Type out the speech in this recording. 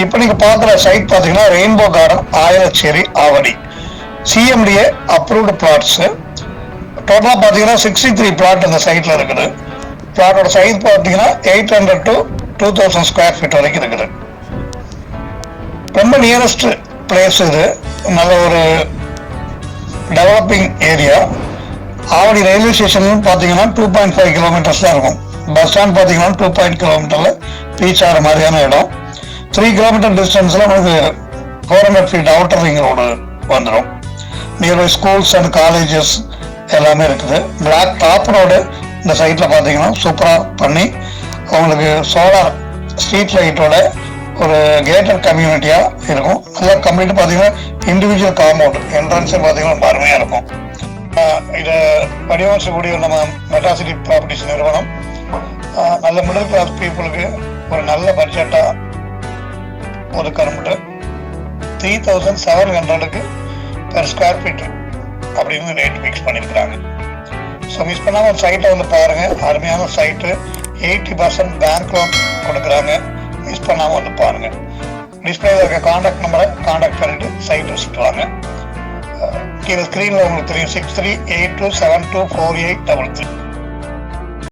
இப்போ நீங்க பார்க்குற சைட் பார்த்தீங்கன்னா rainbow garden Ayiracheri Avadi CMDA approved plots. டோட்டலாக பார்த்தீங்கன்னா 63 பிளாட் இந்த சைட்டில் இருக்குது. பிளாட்டோட சைஸ் பார்த்தீங்கன்னா 800 to 2000 ஸ்கொயர் ஃபீட் வரைக்கும் இருக்குது. ரொம்ப நியரஸ்ட் பிளேஸ் இது. நல்ல ஒரு developing area. Avadi railway station பார்த்தீங்கன்னா 2.5 கிலோமீட்டர்ஸ் தான் இருக்கும். பஸ் ஸ்டாண்ட் பார்த்தீங்கன்னா 2 கிலோமீட்டரில் ரீச் ஆகிற மாதிரியான இடம். 3 கிலோமீட்டர் டிஸ்டன்ஸில் நமக்கு 400 ஃபீட் அவுட்டர் ரிங் ரோடு வந்துடும். நியர்பை ஸ்கூல்ஸ் அண்ட் காலேஜஸ் எல்லாமே இருக்குது. பிளாக் டாப் ரோடு இந்த சைட்டில் பார்த்தீங்கன்னா சூப்பராக பண்ணி அவங்களுக்கு சோலார் ஸ்ட்ரீட் லைட்டோட ஒரு கேட்டட் கம்யூனிட்டியாக இருக்கும். நல்லா கம்ப்ளீட் பார்த்தீங்கன்னா இண்டிவிஜுவல் காம்பவுண்ட் என்ட்ரன்ஸே பார்த்தீங்கன்னா அருமையாக இருக்கும். இதை வடிவமைச்சக்கூடிய நம்ம மெட்ராசிட்டி ப்ராப்பர்ட்டிஸ் நிறுவனம் நல்ல மிடில் கிளாஸ் பீப்புளுக்கு ஒரு நல்ல பட்ஜெட்டாக ஒதுக்கணும்ட்டு 3700 பெர் ஸ்கொயர் ஃபீட் அப்படின்னு ரேட் ஃபிக்ஸ் பண்ணியிருக்கிறாங்க. ஸோ மிஸ் பண்ணாமல் சைட்டை வந்து பாருங்கள். அருமையான சைட்டு. 80% பேங்க் லோன் கொடுக்குறாங்க. மிஸ் பண்ணாமல் வந்து பாருங்கள். டிஸ்பிளேல இருக்க கான்டாக்ட் நம்பரை கான்டாக்ட் பண்ணிட்டு சைட் விசிட் வாங்க. கீழே ஸ்க்ரீனில் உங்களுக்கு தெரியும் 6382724833.